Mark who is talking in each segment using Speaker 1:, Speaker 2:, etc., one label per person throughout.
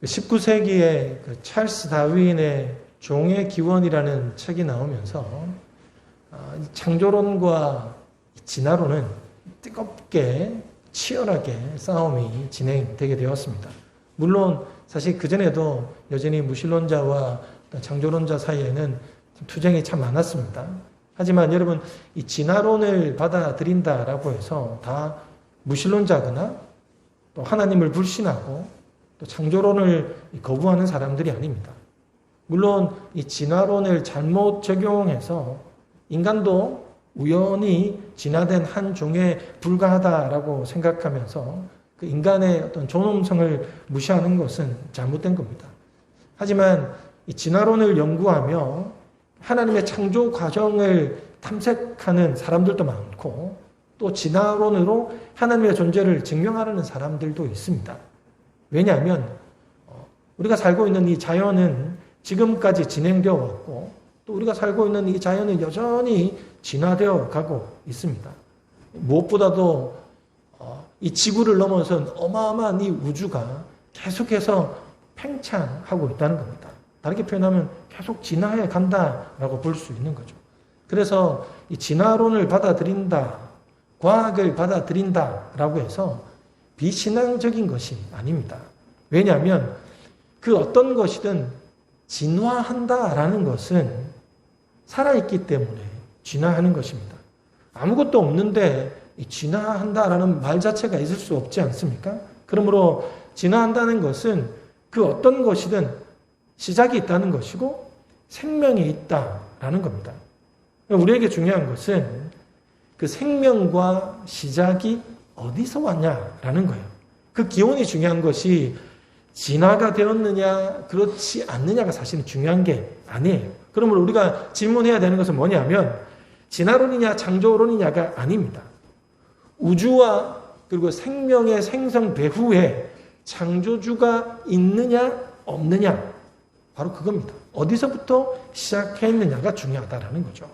Speaker 1: 19세기에 그 찰스 다윈의 종의 기원이라는 책이 나오면서 창조론과 진화론은 뜨겁게 치열하게 싸움이 진행되게 되었습니다. 물론 사실 그전에도 여전히 무신론자와 창조론자 사이에는 투쟁이 참 많았습니다. 하지만 여러분, 이 진화론을 받아들인다라고 해서 다 무신론자거나 또 하나님을 불신하고 또 창조론을 거부하는 사람들이 아닙니다. 물론 이 진화론을 잘못 적용해서 인간도 우연히 진화된 한 종에 불과하다라고 생각하면서 그 인간의 어떤 존엄성을 무시하는 것은 잘못된 겁니다. 하지만 이 진화론을 연구하며 하나님의 창조 과정을 탐색하는 사람들도 많고 또 진화론으로 하나님의 존재를 증명하려는 사람들도 있습니다. 왜냐하면 우리가 살고 있는 이 자연은 지금까지 진행되어 왔고 또 우리가 살고 있는 이 자연은 여전히 진화되어 가고 있습니다. 무엇보다도 이 지구를 넘어선 어마어마한 이 우주가 계속해서 팽창하고 있다는 겁니다. 다르게 표현하면 계속 진화해 간다라고 볼 수 있는 거죠. 그래서 이 진화론을 받아들인다, 과학을 받아들인다라고 해서 비신앙적인 것이 아닙니다. 왜냐하면 그 어떤 것이든 진화한다라는 것은 살아있기 때문에 진화하는 것입니다. 아무것도 없는데 진화한다라는 말 자체가 있을 수 없지 않습니까? 그러므로 진화한다는 것은 그 어떤 것이든 시작이 있다는 것이고 생명이 있다라는 겁니다. 우리에게 중요한 것은 그 생명과 시작이 어디서 왔냐라는 거예요. 그 기원이 중요한 것이 진화가 되었느냐 그렇지 않느냐가 사실은 중요한 게 아니에요. 그러므로 우리가 질문해야 되는 것은 뭐냐면 진화론이냐 창조론이냐가 아닙니다. 우주와 그리고 생명의 생성 배후에 창조주가 있느냐 없느냐 바로 그겁니다. 어디서부터 시작했느냐가 중요하다라는 거죠.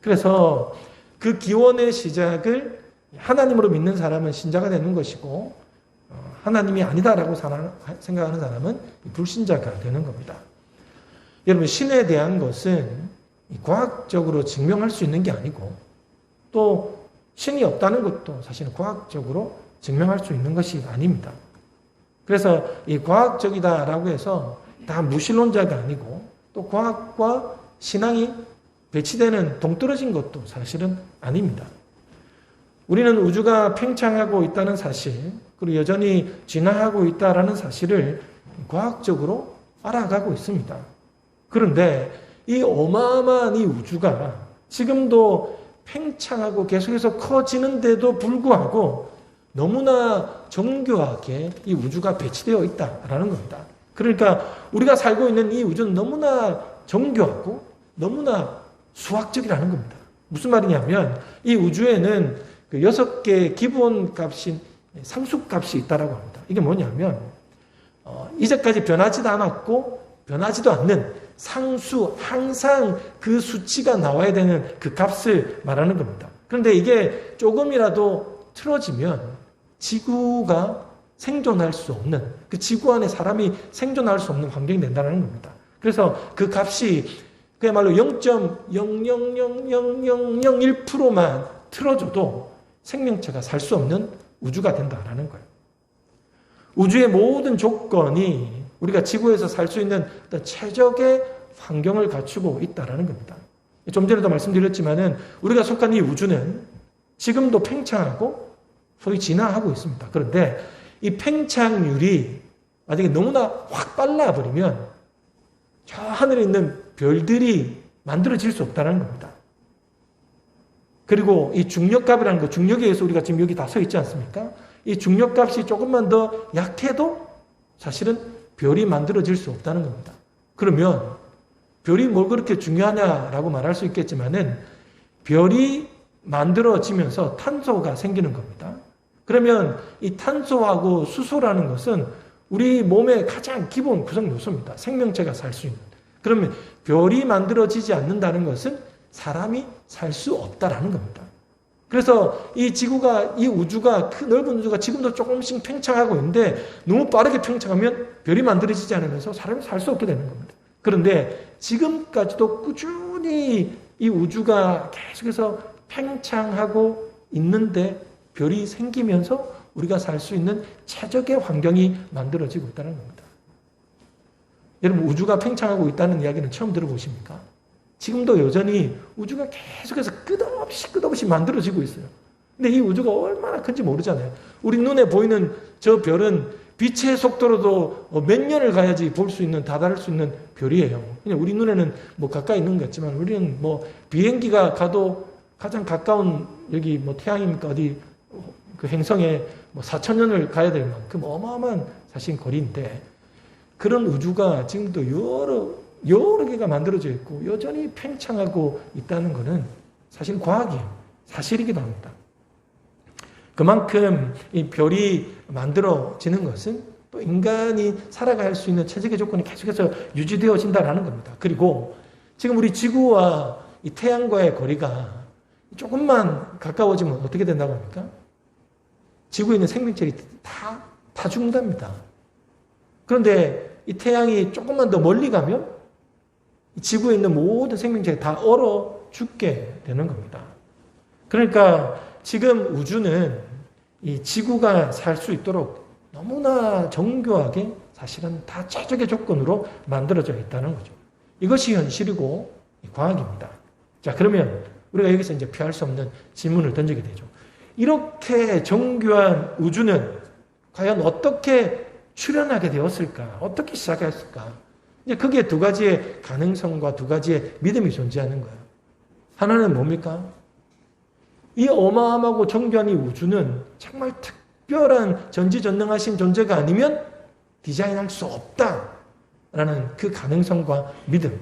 Speaker 1: 그래서 그 기원의 시작을 하나님으로 믿는 사람은 신자가 되는 것이고 하나님이 아니다라고 생각하는 사람은 불신자가 되는 겁니다. 여러분, 신에 대한 것은 과학적으로 증명할 수 있는 게 아니고 또 신이 없다는 것도 사실은 과학적으로 증명할 수 있는 것이 아닙니다. 그래서 이 과학적이다라고 해서 다 무신론자가 아니고 또 과학과 신앙이 배치되는 동떨어진 것도 사실은 아닙니다. 우리는 우주가 팽창하고 있다는 사실, 그리고 여전히 진화하고 있다는 사실을 과학적으로 알아가고 있습니다. 그런데 이 어마어마한 이 우주가 지금도 팽창하고 계속해서 커지는데도 불구하고 너무나 정교하게 이 우주가 배치되어 있다라는 겁니다. 그러니까 우리가 살고 있는 이 우주는 너무나 정교하고 너무나 수학적이라는 겁니다. 무슨 말이냐면 이 우주에는 그 6개의 기본값인 상수값이 있다라고 합니다. 이게 뭐냐면 이제까지 변하지도 않았고 변하지도 않는 상수, 항상 그 수치가 나와야 되는 그 값을 말하는 겁니다. 그런데 이게 조금이라도 틀어지면 지구가 생존할 수 없는, 그 지구 안에 사람이 생존할 수 없는 환경이 된다는 겁니다. 그래서 그 값이 그야말로 0.000001%만 틀어져도 생명체가 살 수 없는 우주가 된다라는 거예요. 우주의 모든 조건이 우리가 지구에서 살 수 있는 어떤 최적의 환경을 갖추고 있다라는 겁니다. 좀 전에도 말씀드렸지만은 우리가 속한 이 우주는 지금도 팽창하고 소위 진화하고 있습니다. 그런데 이 팽창률이 만약에 너무나 확 빨라버리면 저 하늘에 있는 별들이 만들어질 수 없다는 겁니다. 그리고 이 중력값이라는 거, 중력에 의해서 우리가 지금 여기 다 서 있지 않습니까? 이 중력값이 조금만 더 약해도 사실은 별이 만들어질 수 없다는 겁니다. 그러면 별이 뭘 그렇게 중요하냐라고 말할 수 있겠지만은 별이 만들어지면서 탄소가 생기는 겁니다. 그러면 이 탄소하고 수소라는 것은 우리 몸의 가장 기본 구성 요소입니다. 생명체가 살 수 있는. 그러면 별이 만들어지지 않는다는 것은 사람이 살 수 없다라는 겁니다. 그래서 이 지구가, 이 우주가, 그 넓은 우주가 지금도 조금씩 팽창하고 있는데 너무 빠르게 팽창하면 별이 만들어지지 않으면서 사람이 살 수 없게 되는 겁니다. 그런데 지금까지도 꾸준히 이 우주가 계속해서 팽창하고 있는데 별이 생기면서 우리가 살 수 있는 최적의 환경이 만들어지고 있다는 겁니다. 여러분, 우주가 팽창하고 있다는 이야기는 처음 들어보십니까? 지금도 여전히 우주가 계속해서 끝없이 만들어지고 있어요. 근데 이 우주가 얼마나 큰지 모르잖아요. 우리 눈에 보이는 저 별은 빛의 속도로도 몇 년을 가야지 볼 수 있는, 다다를 수 있는 별이에요. 그냥 우리 눈에는 뭐 가까이 있는 것 같지만 우리는 뭐 비행기가 가도 가장 가까운 여기 뭐 태양입니까? 어디 그 행성에 뭐 4,000년을 가야 될 만큼 어마어마한 사실 거리인데 그런 우주가 지금도 여러 개가 만들어져 있고 여전히 팽창하고 있다는 것은 사실 과학이에요. 사실이기도 합니다. 그만큼 이 별이 만들어지는 것은 또 인간이 살아갈 수 있는 최적의 조건이 계속해서 유지되어진다는 겁니다. 그리고 지금 우리 지구와 이 태양과의 거리가 조금만 가까워지면 어떻게 된다고 합니까? 지구에 있는 생명체들이 다 죽는답니다. 그런데 이 태양이 조금만 더 멀리 가면 지구에 있는 모든 생명체가 다 얼어 죽게 되는 겁니다. 그러니까 지금 우주는 이 지구가 살 수 있도록 너무나 정교하게 사실은 다 최적의 조건으로 만들어져 있다는 거죠. 이것이 현실이고 과학입니다. 자, 그러면 우리가 여기서 이제 피할 수 없는 질문을 던지게 되죠. 이렇게 정교한 우주는 과연 어떻게 출현하게 되었을까? 어떻게 시작했을까? 이제 그게 두 가지의 가능성과 두 가지의 믿음이 존재하는 거예요. 하나는 뭡니까? 이 어마어마하고 정교한 이 우주는 정말 특별한 전지전능하신 존재가 아니면 디자인할 수 없다라는 그 가능성과 믿음.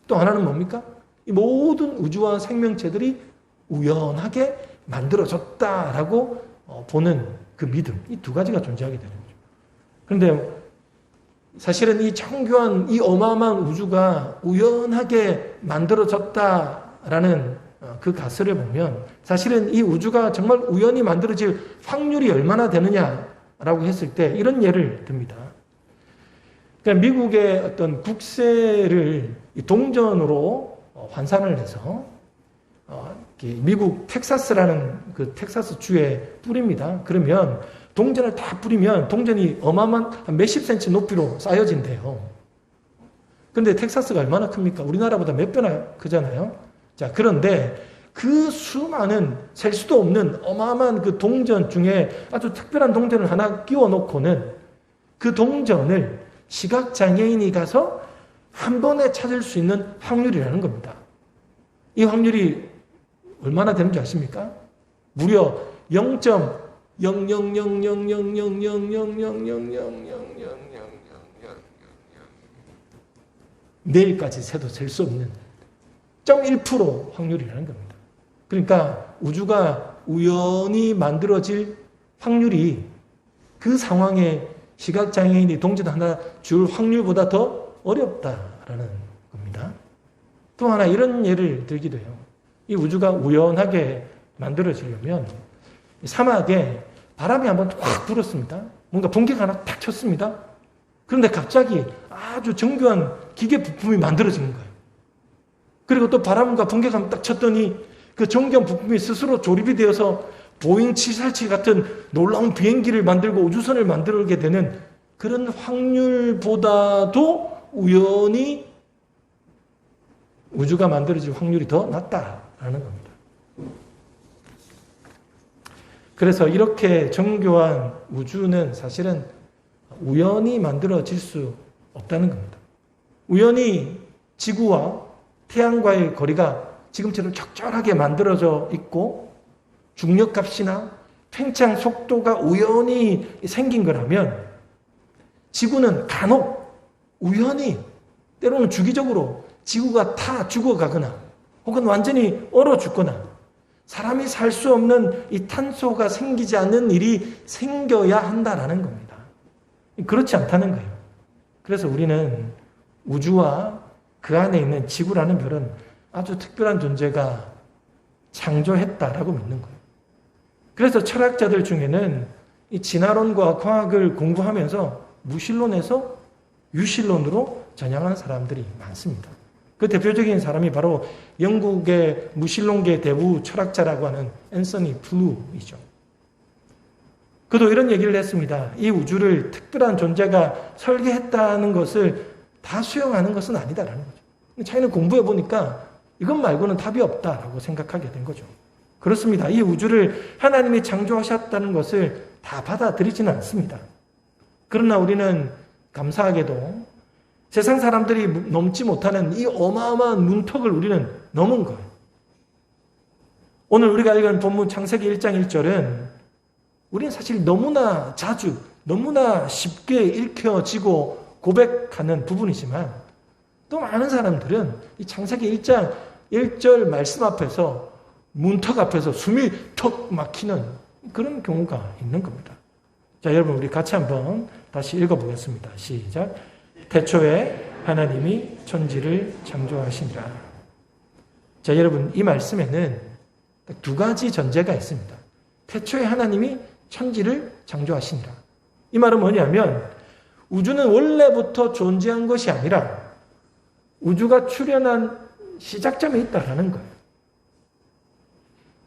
Speaker 1: 또 하나는 뭡니까? 이 모든 우주와 생명체들이 우연하게 만들어졌다라고 보는 그 믿음. 이 두 가지가 존재하게 되는 거죠. 그런데 사실은 이 정교한 이 어마어마한 우주가 우연하게 만들어졌다라는 그 가설을 보면 사실은 이 우주가 정말 우연히 만들어질 확률이 얼마나 되느냐라고 했을 때 이런 예를 듭니다. 그러니까 미국의 어떤 국세를 동전으로 환산을 해서 미국 텍사스라는 그 텍사스 주에 뿌립니다. 그러면 동전을 다 뿌리면 동전이 어마어마한 한 몇십 센치 높이로 쌓여진대요. 그런데 텍사스가 얼마나 큽니까? 우리나라보다 몇 배나 크잖아요. 자, 그런데 그 수많은 셀 수도 없는 어마어마한 그 동전 중에 아주 특별한 동전을 하나 끼워 놓고는 그 동전을 시각장애인이 가서 한 번에 찾을 수 있는 확률이라는 겁니다. 이 확률이 얼마나 되는지 아십니까? 무려 0.0000000000000000000 내일까지 세도 셀 수 없는 0.1% 확률이라는 겁니다. 그러니까 우주가 우연히 만들어질 확률이 그 상황에 시각장애인이 동전 하나 줄 확률보다 더 어렵다라는 겁니다. 또 하나 이런 예를 들기도 해요. 이 우주가 우연하게 만들어지려면 사막에 바람이 한번 확 불었습니다. 뭔가 번개가 하나 탁 쳤습니다. 그런데 갑자기 아주 정교한 기계 부품이 만들어지는 거예요. 그리고 또 바람과 번개가 한번 딱 쳤더니 그 정교한 부품이 스스로 조립이 되어서 보잉 747 같은 놀라운 비행기를 만들고 우주선을 만들게 되는 그런 확률보다도 우연히 우주가 만들어질 확률이 더 낮다라는 겁니다. 그래서 이렇게 정교한 우주는 사실은 우연히 만들어질 수 없다는 겁니다. 우연히 지구와 태양과의 거리가 지금처럼 적절하게 만들어져 있고 중력값이나 팽창 속도가 우연히 생긴 거라면 지구는 간혹 우연히 때로는 주기적으로 지구가 타 죽어가거나 혹은 완전히 얼어 죽거나 사람이 살 수 없는 이 탄소가 생기지 않는 일이 생겨야 한다라는 겁니다. 그렇지 않다는 거예요. 그래서 우리는 우주와 그 안에 있는 지구라는 별은 아주 특별한 존재가 창조했다라고 믿는 거예요. 그래서 철학자들 중에는 이 진화론과 과학을 공부하면서 무신론에서 유신론으로 전향하는 사람들이 많습니다. 그 대표적인 사람이 바로 영국의 무신론계 대부 철학자라고 하는 앤서니 플루이죠. 그도 이런 얘기를 했습니다. 이 우주를 특별한 존재가 설계했다는 것을 다 수용하는 것은 아니다라는 거죠. 자기는 공부해 보니까 이것 말고는 답이 없다라고 생각하게 된 거죠. 그렇습니다. 이 우주를 하나님이 창조하셨다는 것을 다 받아들이지는 않습니다. 그러나 우리는 감사하게도 세상 사람들이 넘지 못하는 이 어마어마한 문턱을 우리는 넘은 거예요. 오늘 우리가 읽은 본문 창세기 1장 1절은 우리는 사실 너무나 자주, 너무나 쉽게 읽혀지고 고백하는 부분이지만 또 많은 사람들은 이 창세기 1장 1절 말씀 앞에서 문턱 앞에서 숨이 턱 막히는 그런 경우가 있는 겁니다. 자, 여러분 우리 같이 한번 다시 읽어보겠습니다. 시작. 태초에 하나님이 천지를 창조하시니라. 자, 여러분 이 말씀에는 두 가지 전제가 있습니다. 태초에 하나님이 천지를 창조하시니라. 이 말은 뭐냐면 우주는 원래부터 존재한 것이 아니라 우주가 출현한 시작점에 있다라는 거예요.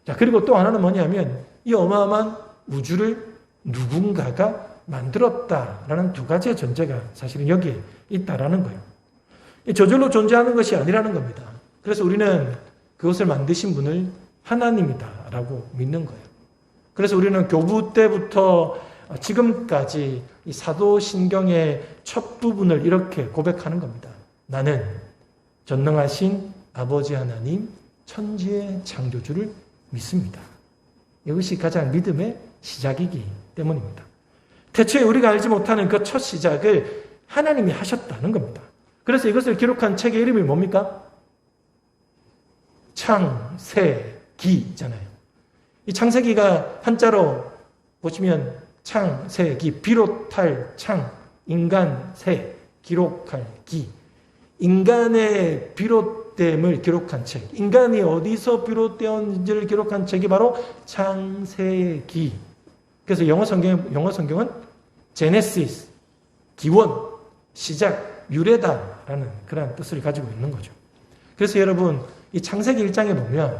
Speaker 1: 자, 그리고 또 하나는 뭐냐면 이 어마어마한 우주를 누군가가 만들었다라는 두 가지의 전제가 사실은 여기에 있다라는 거예요. 저절로 존재하는 것이 아니라는 겁니다. 그래서 우리는 그것을 만드신 분을 하나님이다라고 믿는 거예요. 그래서 우리는 교부 때부터 지금까지 이 사도신경의 첫 부분을 이렇게 고백하는 겁니다. 나는 전능하신 아버지 하나님 천지의 창조주를 믿습니다. 이것이 가장 믿음의 시작이기 때문입니다. 태초에 우리가 알지 못하는 그 첫 시작을 하나님이 하셨다는 겁니다. 그래서 이것을 기록한 책의 이름이 뭡니까? 창세기잖아요. 이 창세기가 한자로 보시면 창세기, 비롯할 창, 인간 세, 기록할 기. 인간의 비롯됨을 기록한 책, 인간이 어디서 비롯되었는지를 기록한 책이 바로 창세기. 그래서 영어 성경은 제네시스, 기원, 시작, 유래다라는 그런 뜻을 가지고 있는 거죠. 그래서 여러분 이 창세기 1장에 보면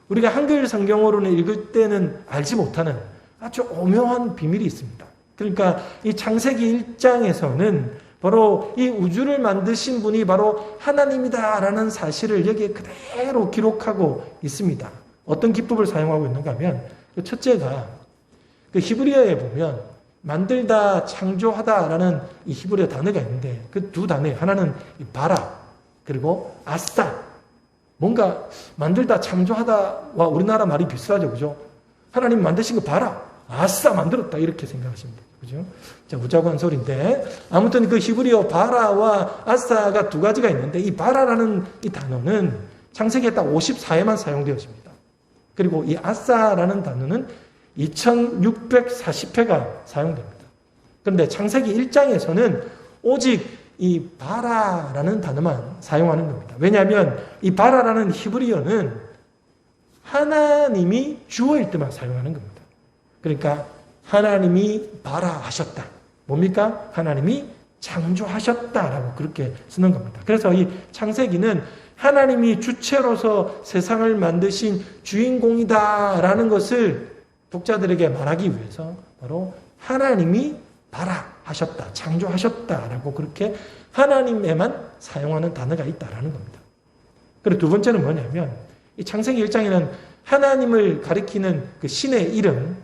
Speaker 1: 우리가 한글 성경으로는 읽을 때는 알지 못하는 아주 오묘한 비밀이 있습니다. 그러니까 이 창세기 1장에서는 바로 이 우주를 만드신 분이 바로 하나님이다라는 사실을 여기에 그대로 기록하고 있습니다. 어떤 기법을 사용하고 있는가 하면 첫째가 그 히브리어에 보면 만들다, 창조하다라는 이 히브리어 단어가 있는데 그 두 단어 하나는 바라 그리고 아싸. 뭔가 만들다, 창조하다와 우리나라 말이 비슷하죠, 그죠? 하나님 만드신 거 봐라, 아싸 만들었다 이렇게 생각하시면 돼요, 그죠? 자, 우자고 한 소리인데 아무튼 그 히브리어 바라와 아싸가 두 가지가 있는데 이 바라라는 이 단어는 창세기에 딱 54회만 사용되었습니다. 그리고 이 아싸라는 단어는 2640회가 사용됩니다. 그런데 창세기 1장에서는 오직 이 바라라는 단어만 사용하는 겁니다. 왜냐하면 이 바라라는 히브리어는 하나님이 주어일 때만 사용하는 겁니다. 그러니까 하나님이 바라하셨다. 뭡니까? 하나님이 창조하셨다라고 그렇게 쓰는 겁니다. 그래서 이 창세기는 하나님이 주체로서 세상을 만드신 주인공이다라는 것을 독자들에게 말하기 위해서 바로 하나님이 바라하셨다, 창조하셨다라고 그렇게 하나님에만 사용하는 단어가 있다라는 겁니다. 그리고 두 번째는 뭐냐면 이 창세기 1장에는 하나님을 가리키는 그 신의 이름,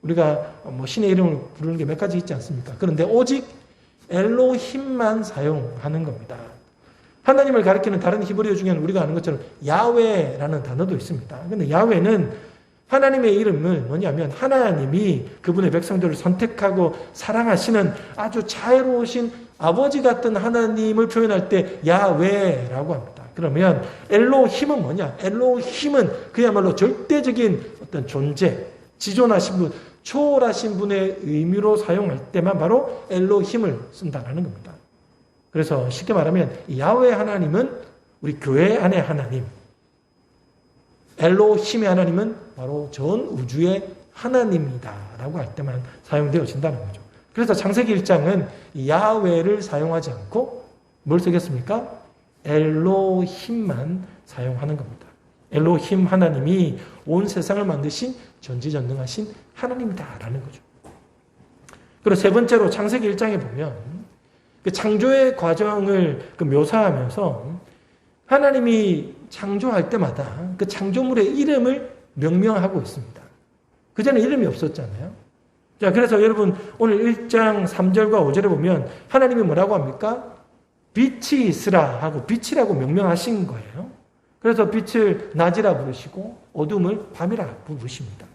Speaker 1: 우리가 뭐 신의 이름을 부르는 게 몇 가지 있지 않습니까? 그런데 오직 엘로힘만 사용하는 겁니다. 하나님을 가리키는 다른 히브리어 중에는 우리가 아는 것처럼 야훼라는 단어도 있습니다. 그런데 야훼는 하나님의 이름은 뭐냐면 하나님이 그분의 백성들을 선택하고 사랑하시는 아주 자애로우신 아버지 같은 하나님을 표현할 때 야훼라고 합니다. 그러면 엘로힘은 뭐냐? 엘로힘은 그야말로 절대적인 어떤 존재, 지존하신 분, 초월하신 분의 의미로 사용할 때만 바로 엘로힘을 쓴다는 겁니다. 그래서 쉽게 말하면 야훼 하나님은 우리 교회 안의 하나님, 엘로힘의 하나님은 바로 전 우주의 하나님이다라고 할 때만 사용되어진다는 거죠. 그래서 창세기 1장은 야훼를 사용하지 않고 뭘 쓰겠습니까? 엘로힘만 사용하는 겁니다. 엘로힘 하나님이 온 세상을 만드신 전지전능하신 하나님이다라는 거죠. 그리고 세 번째로 창세기 1장에 보면 그 창조의 과정을 묘사하면서 하나님이 창조할 때마다 그 창조물의 이름을 명명하고 있습니다. 그전에 이름이 없었잖아요. 자, 그래서 여러분 오늘 1장 3절과 5절에 보면 하나님이 뭐라고 합니까? 빛이 있으라 하고 빛이라고 명명하신 거예요. 그래서 빛을 낮이라 부르시고 어둠을 밤이라 부르십니다.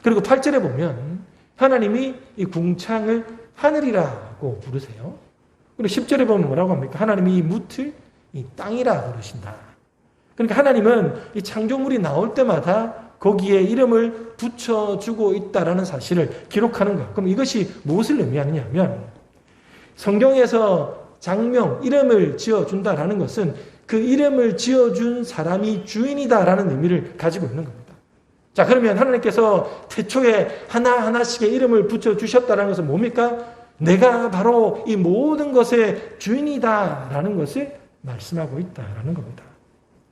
Speaker 1: 그리고 8절에 보면 하나님이 이 궁창을 하늘이라고 부르세요. 그리고 10절에 보면 뭐라고 합니까? 하나님이 이 뭇을 이 땅이라 부르신다. 그러니까 하나님은 이 창조물이 나올 때마다 거기에 이름을 붙여주고 있다라는 사실을 기록하는 것. 그럼 이것이 무엇을 의미하느냐 하면 성경에서 장명, 이름을 지어준다라는 것은 그 이름을 지어준 사람이 주인이다라는 의미를 가지고 있는 겁니다. 자, 그러면 하나님께서 태초에 하나하나씩의 이름을 붙여주셨다는 것은 뭡니까? 내가 바로 이 모든 것의 주인이다라는 것을 말씀하고 있다라는 겁니다.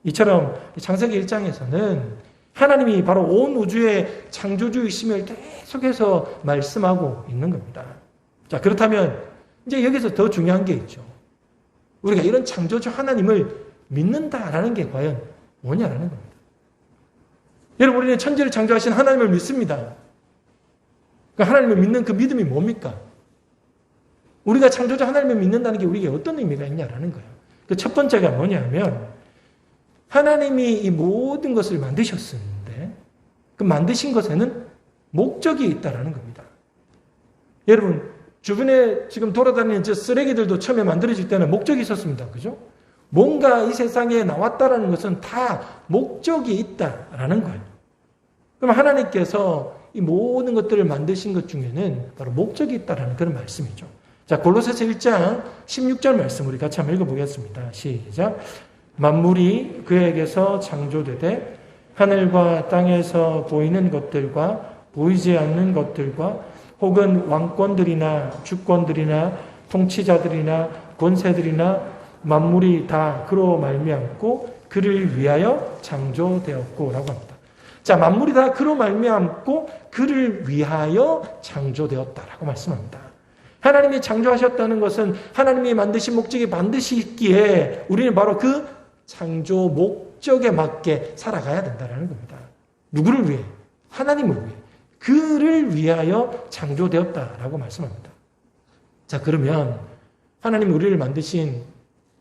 Speaker 1: 이처럼 창세기 1장에서는 하나님이 바로 온 우주의 창조주이심을 계속해서 말씀하고 있는 겁니다. 자, 그렇다면 이제 여기서 더 중요한 게 있죠. 우리가 이런 창조주 하나님을 믿는다라는 게 과연 뭐냐라는 겁니다. 여러분, 우리는 천지를 창조하신 하나님을 믿습니다. 그 하나님을 믿는 그 믿음이 뭡니까? 우리가 창조주 하나님을 믿는다는 게 우리에게 어떤 의미가 있냐라는 거예요. 그 첫 번째가 뭐냐면 하나님이 이 모든 것을 만드셨는데 그 만드신 것에는 목적이 있다라는 겁니다. 여러분, 주변에 지금 돌아다니는 저 쓰레기들도 처음에 만들어질 때는 목적이 있었습니다. 그죠? 뭔가 이 세상에 나왔다라는 것은 다 목적이 있다라는 거예요. 그럼 하나님께서 이 모든 것들을 만드신 것 중에는 바로 목적이 있다라는 그런 말씀이죠. 자, 골로새서 1장 16절 말씀 우리 같이 한번 읽어보겠습니다. 시작. 만물이 그에게서 창조되되 하늘과 땅에서 보이는 것들과 보이지 않는 것들과 혹은 왕권들이나 주권들이나 통치자들이나 권세들이나 만물이 다 그로 말미암고 그를 위하여 창조되었고 라고 합니다. 자, 만물이 다 그로 말미암고 그를 위하여 창조되었다라고 말씀합니다. 하나님이 창조하셨다는 것은 하나님이 만드신 목적이 반드시 있기에 우리는 바로 그 창조 목적에 맞게 살아가야 된다는 겁니다. 누구를 위해? 하나님을 위해. 그를 위하여 창조되었다라고 말씀합니다. 자, 그러면 하나님이 우리를 만드신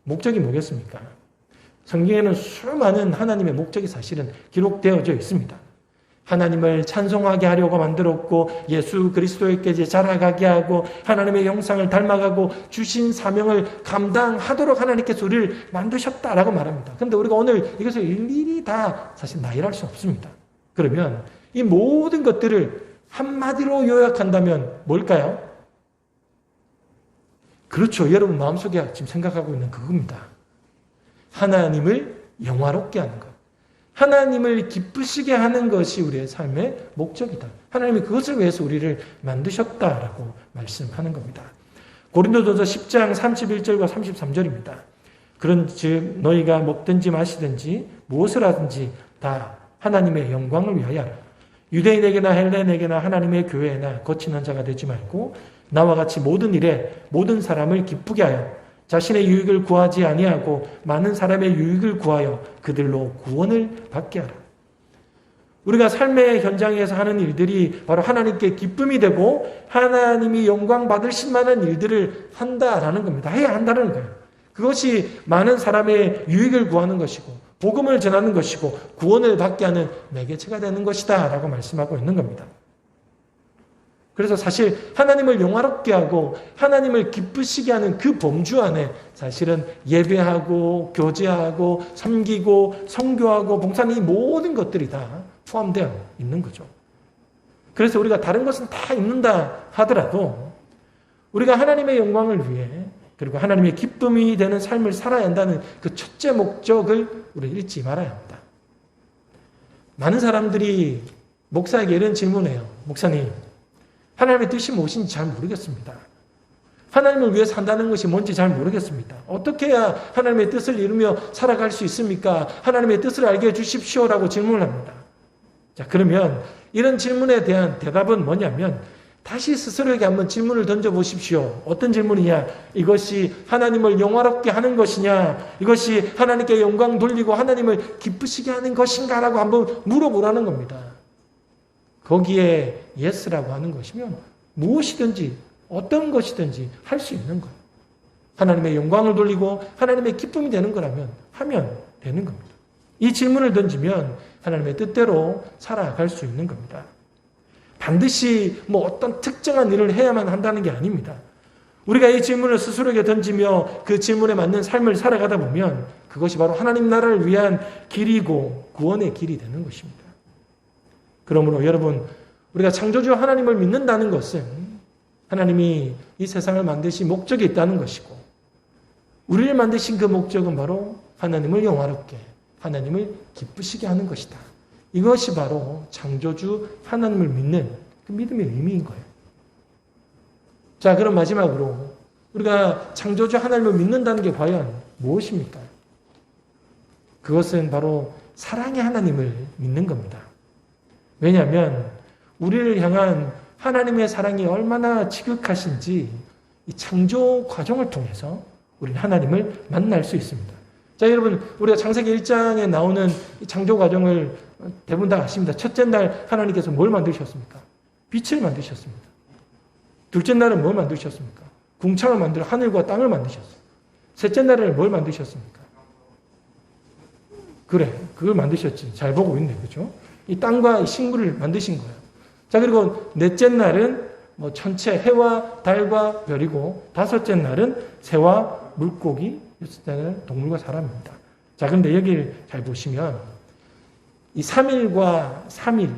Speaker 1: 목적이 뭐겠습니까? 성경에는 수많은 하나님의 목적이 사실은 기록되어져 있습니다. 하나님을 찬송하게 하려고 만들었고 예수 그리스도에게 자라가게 하고 하나님의 형상을 닮아가고 주신 사명을 감당하도록 하나님께서 우리를 만드셨다라고 말합니다. 그런데 우리가 오늘 이것을 일일이 다 사실 나열할 수 없습니다. 그러면 이 모든 것들을 한마디로 요약한다면 뭘까요? 그렇죠. 여러분 마음속에 지금 생각하고 있는 그겁니다. 하나님을 영화롭게 하는 것. 하나님을 기쁘시게 하는 것이 우리의 삶의 목적이다. 하나님이 그것을 위해서 우리를 만드셨다라고 말씀하는 겁니다. 고린도전서 10장 31절과 33절입니다. 그런즉 너희가 먹든지 마시든지 무엇을 하든지 다 하나님의 영광을 위하여 하라. 유대인에게나 헬레인에게나 하나님의 교회에나 거치는 자가 되지 말고 나와 같이 모든 일에 모든 사람을 기쁘게 하여 자신의 유익을 구하지 아니하고 많은 사람의 유익을 구하여 그들로 구원을 받게 하라. 우리가 삶의 현장에서 하는 일들이 바로 하나님께 기쁨이 되고 하나님이 영광 받으실 만한 일들을 한다라는 겁니다. 해야 한다는 거예요. 그것이 많은 사람의 유익을 구하는 것이고 복음을 전하는 것이고 구원을 받게 하는 매개체가 되는 것이다 라고 말씀하고 있는 겁니다. 그래서 사실 하나님을 영화롭게 하고 하나님을 기쁘시게 하는 그 범주 안에 사실은 예배하고 교제하고 섬기고 선교하고 봉사하는 이 모든 것들이 다 포함되어 있는 거죠. 그래서 우리가 다른 것은 다 있는다 하더라도 우리가 하나님의 영광을 위해 그리고 하나님의 기쁨이 되는 삶을 살아야 한다는 그 첫째 목적을 우리 잊지 말아야 합니다. 많은 사람들이 목사에게 이런 질문해요. 목사님, 하나님의 뜻이 무엇인지 잘 모르겠습니다. 하나님을 위해 산다는 것이 뭔지 잘 모르겠습니다. 어떻게 해야 하나님의 뜻을 이루며 살아갈 수 있습니까? 하나님의 뜻을 알게 해주십시오라고 질문을 합니다. 자, 그러면 이런 질문에 대한 대답은 뭐냐면 다시 스스로에게 한번 질문을 던져보십시오. 어떤 질문이냐? 이것이 하나님을 영화롭게 하는 것이냐? 이것이 하나님께 영광 돌리고 하나님을 기쁘시게 하는 것인가? 라고 한번 물어보라는 겁니다. 거기에 예스라고 하는 것이면 무엇이든지 어떤 것이든지 할 수 있는 거예요. 하나님의 영광을 돌리고 하나님의 기쁨이 되는 거라면 하면 되는 겁니다. 이 질문을 던지면 하나님의 뜻대로 살아갈 수 있는 겁니다. 반드시 어떤 특정한 일을 해야만 한다는 게 아닙니다. 우리가 이 질문을 스스로에게 던지며 그 질문에 맞는 삶을 살아가다 보면 그것이 바로 하나님 나라를 위한 길이고 구원의 길이 되는 것입니다. 그러므로 여러분, 우리가 창조주 하나님을 믿는다는 것은 하나님이 이 세상을 만드신 목적이 있다는 것이고 우리를 만드신 그 목적은 바로 하나님을 영화롭게, 하나님을 기쁘시게 하는 것이다. 이것이 바로 창조주 하나님을 믿는 그 믿음의 의미인 거예요. 자, 그럼 마지막으로 우리가 창조주 하나님을 믿는다는 게 과연 무엇입니까? 그것은 바로 사랑의 하나님을 믿는 겁니다. 왜냐하면 우리를 향한 하나님의 사랑이 얼마나 지극하신지 이 창조 과정을 통해서 우리는 하나님을 만날 수 있습니다. 자, 여러분, 우리가 창세기 1장에 나오는 이 창조 과정을 대부분 다 아십니다. 첫째 날 하나님께서 뭘 만드셨습니까? 빛을 만드셨습니다. 둘째 날은 뭘 만드셨습니까? 궁창을 만들어 하늘과 땅을 만드셨어요. 셋째 날은 뭘 만드셨습니까? 그래, 그걸 만드셨지. 잘 보고 있네, 그죠? 이 땅과 이 식물을 만드신 거예요. 자, 그리고 넷째 날은 천체, 해와 달과 별이고, 다섯째 날은 새와 물고기, 여섯째 날은 동물과 사람입니다. 자, 그런데 여기를 잘 보시면, 이 3일과 3일,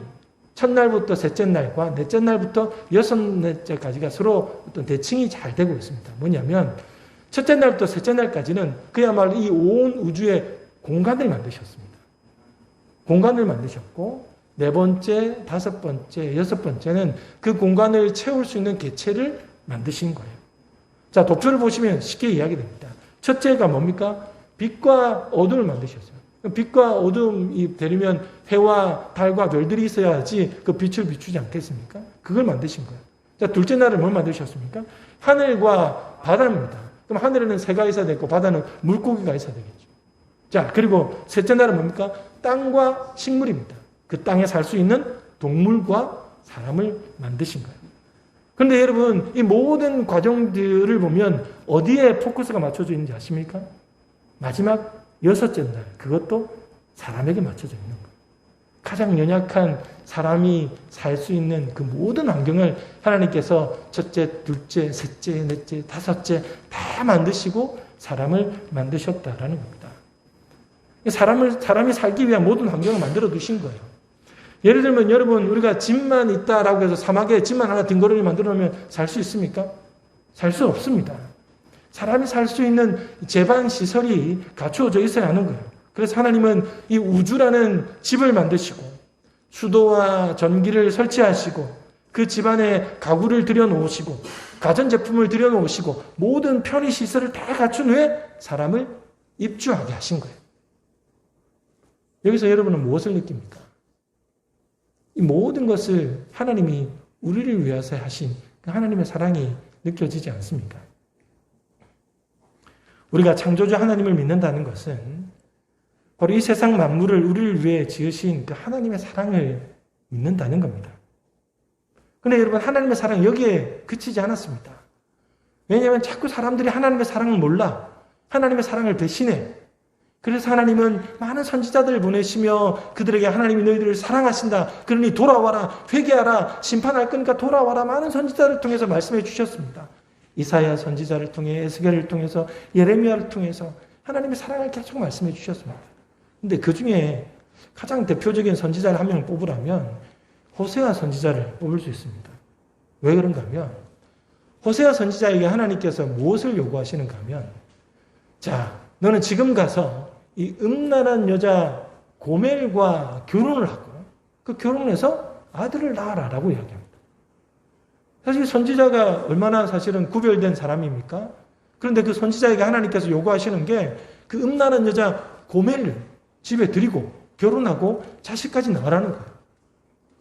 Speaker 1: 첫날부터 셋째 날과 넷째 날부터 여섯째까지가 서로 어떤 대칭이 잘 되고 있습니다. 뭐냐면, 첫째 날부터 셋째 날까지는 그야말로 이 온 우주의 공간을 만드셨습니다. 공간을 만드셨고, 네 번째, 다섯 번째, 여섯 번째는 그 공간을 채울 수 있는 개체를 만드신 거예요. 자, 도표를 보시면 쉽게 이야기됩니다. 첫째가 뭡니까? 빛과 어둠을 만드셨어요. 빛과 어둠이 되려면 해와 달과 별들이 있어야지 그 빛을 비추지 않겠습니까? 그걸 만드신 거예요. 자, 둘째 날은 뭘 만드셨습니까? 하늘과 바다입니다. 그럼 하늘에는 새가 있어야 되고 바다는 물고기가 있어야 되겠죠. 자, 그리고 셋째 날은 뭡니까? 땅과 식물입니다. 그 땅에 살 수 있는 동물과 사람을 만드신 거예요. 그런데 여러분, 이 모든 과정들을 보면 어디에 포커스가 맞춰져 있는지 아십니까? 마지막 여섯째 날, 그것도 사람에게 맞춰져 있는 거예요. 가장 연약한 사람이 살 수 있는 그 모든 환경을 하나님께서 첫째, 둘째, 셋째, 넷째, 다섯째 다 만드시고 사람을 만드셨다라는 겁니다. 사람이 살기 위한 모든 환경을 만들어 두신 거예요. 예를 들면 여러분, 우리가 집만 있다라고 해서 사막에 집만 하나 덩그러니 만들어 놓으면 살 수 있습니까? 살 수 없습니다. 사람이 살 수 있는 제반 시설이 갖추어져 있어야 하는 거예요. 그래서 하나님은 이 우주라는 집을 만드시고 수도와 전기를 설치하시고 그 집안에 가구를 들여놓으시고 가전제품을 들여놓으시고 모든 편의시설을 다 갖춘 후에 사람을 입주하게 하신 거예요. 여기서 여러분은 무엇을 느낍니까? 이 모든 것을 하나님이 우리를 위해서 하신 하나님의 사랑이 느껴지지 않습니까? 우리가 창조주 하나님을 믿는다는 것은 바로 이 세상 만물을 우리를 위해 지으신 그 하나님의 사랑을 믿는다는 겁니다. 그런데 여러분, 하나님의 사랑이 여기에 그치지 않았습니다. 왜냐하면 자꾸 사람들이 하나님의 사랑을 몰라. 하나님의 사랑을 배신해. 그래서 하나님은 많은 선지자들을 보내시며 그들에게 하나님이 너희들을 사랑하신다. 그러니 돌아와라. 회개하라. 심판할 거니까 돌아와라. 많은 선지자를 통해서 말씀해 주셨습니다. 이사야 선지자를 통해, 에스겔을 통해서, 예레미야를 통해서 하나님의 사랑을 계속 말씀해 주셨습니다. 근데 그 중에 가장 대표적인 선지자를 한 명을 뽑으라면 호세아 선지자를 뽑을 수 있습니다. 왜 그런가 하면 호세아 선지자에게 하나님께서 무엇을 요구하시는가 하면, 자, 너는 지금 가서 이 음란한 여자 고멜과 결혼을 하고 그 결혼을 해서 아들을 낳아라라고 이야기합니다. 사실 선지자가 얼마나 사실은 구별된 사람입니까? 그런데 그 선지자에게 하나님께서 요구하시는 게 그 음란한 여자 고멜을 집에 들이고 결혼하고 자식까지 낳으라는 거예요.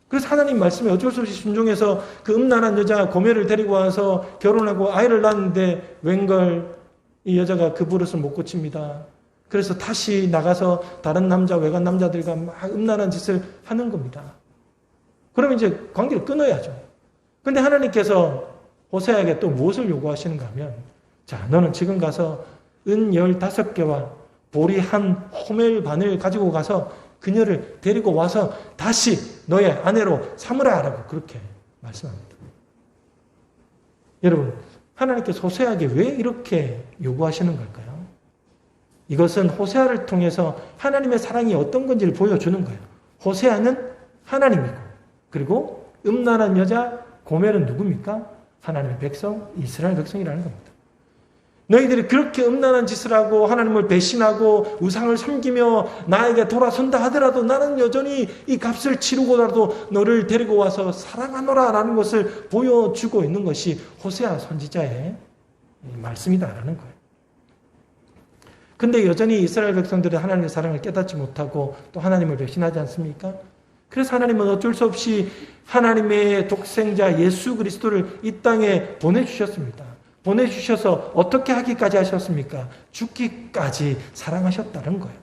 Speaker 1: 그래서 하나님 말씀에 어쩔 수 없이 순종해서 그 음란한 여자 고멜을 데리고 와서 결혼하고 아이를 낳았는데 웬걸 이 여자가 그 버릇을 못 고칩니다. 그래서 다시 나가서 다른 남자, 외간 남자들과 막 음란한 짓을 하는 겁니다. 그러면 이제 관계를 끊어야죠. 근데 하나님께서 호세아에게 또 무엇을 요구하시는가 하면, 자, 너는 지금 가서 은 15개와 보리 한 호멜 반을 가지고 가서 그녀를 데리고 와서 다시 너의 아내로 삼으라 라고 그렇게 말씀합니다. 여러분, 하나님께서 호세아에게 왜 이렇게 요구하시는 걸까요? 이것은 호세아를 통해서 하나님의 사랑이 어떤 건지를 보여주는 거예요. 호세아는 하나님이고, 그리고 음란한 여자 고멜은 누굽니까? 하나님의 백성, 이스라엘 백성이라는 겁니다. 너희들이 그렇게 음란한 짓을 하고 하나님을 배신하고 우상을 섬기며 나에게 돌아선다 하더라도 나는 여전히 이 값을 치르고라도 너를 데리고 와서 사랑하노라 라는 것을 보여주고 있는 것이 호세아 선지자의 말씀이다라는 거예요. 근데 여전히 이스라엘 백성들은 하나님의 사랑을 깨닫지 못하고 또 하나님을 배신하지 않습니까? 그래서 하나님은 어쩔 수 없이 하나님의 독생자 예수 그리스도를 이 땅에 보내주셨습니다. 보내주셔서 어떻게 하기까지 하셨습니까? 죽기까지 사랑하셨다는 거예요.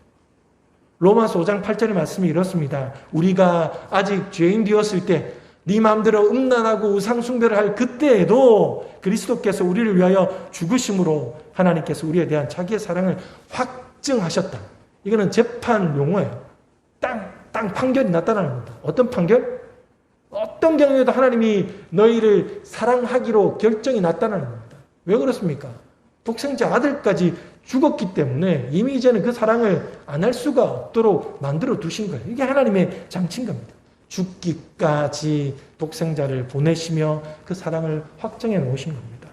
Speaker 1: 로마서 5장 8절의 말씀이 이렇습니다. 우리가 아직 죄인 되었을 때 네 마음대로 음란하고 우상숭배를 할 그때에도 그리스도께서 우리를 위하여 죽으심으로 하나님께서 우리에 대한 자기의 사랑을 확증하셨다. 이거는 재판 용어예요. 땅 판결이 나타나는 겁니다. 어떤 판결? 어떤 경우에도 하나님이 너희를 사랑하기로 결정이 나타나는 겁니다. 왜 그렇습니까? 독생자 아들까지 죽었기 때문에 이미 이제는 그 사랑을 안 할 수가 없도록 만들어 두신 거예요. 이게 하나님의 장치인 겁니다. 죽기까지 독생자를 보내시며 그 사랑을 확정해 놓으신 겁니다.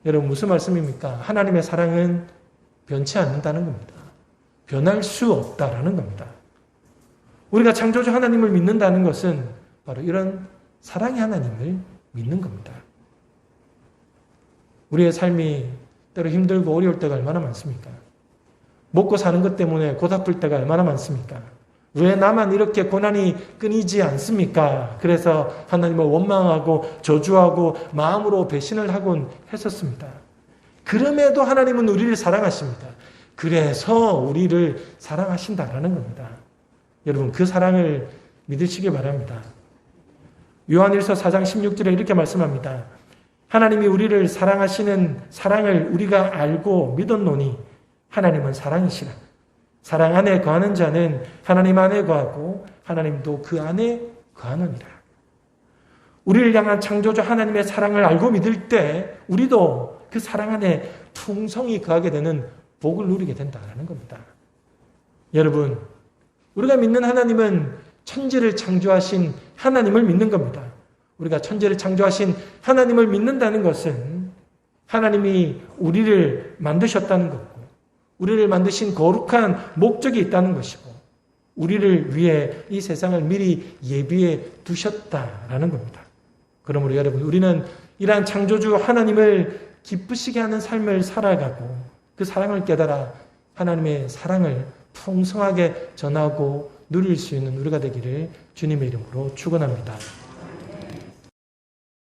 Speaker 1: 여러분 무슨 말씀입니까? 하나님의 사랑은 변치 않는다는 겁니다. 변할 수 없다라는 겁니다. 우리가 창조주 하나님을 믿는다는 것은 바로 이런 사랑의 하나님을 믿는 겁니다. 우리의 삶이 때로 힘들고 어려울 때가 얼마나 많습니까? 먹고 사는 것 때문에 고달플 때가 얼마나 많습니까? 왜 나만 이렇게 고난이 끊이지 않습니까? 그래서 하나님을 원망하고 저주하고 마음으로 배신을 하곤 했었습니다. 그럼에도 하나님은 우리를 사랑하십니다. 그래서 우리를 사랑하신다라는 겁니다. 여러분 그 사랑을 믿으시기 바랍니다. 요한일서 4장 16절에 이렇게 말씀합니다. 하나님이 우리를 사랑하시는 사랑을 우리가 알고 믿었노니 하나님은 사랑이시라. 사랑 안에 거하는 자는 하나님 안에 거하고 하나님도 그 안에 거하느니라. 우리를 향한 창조주 하나님의 사랑을 알고 믿을 때 우리도 그 사랑 안에 풍성히 거하게 되는 복을 누리게 된다는 겁니다. 여러분, 우리가 믿는 하나님은 천지를 창조하신 하나님을 믿는 겁니다. 우리가 천지를 창조하신 하나님을 믿는다는 것은 하나님이 우리를 만드셨다는 거고 우리를 만드신 거룩한 목적이 있다는 것이고 우리를 위해 이 세상을 미리 예비해 두셨다라는 겁니다. 그러므로 여러분 우리는 이러한 창조주 하나님을 기쁘시게 하는 삶을 살아가고 그 사랑을 깨달아 하나님의 사랑을 풍성하게 전하고 누릴 수 있는 우리가 되기를 주님의 이름으로 축원합니다.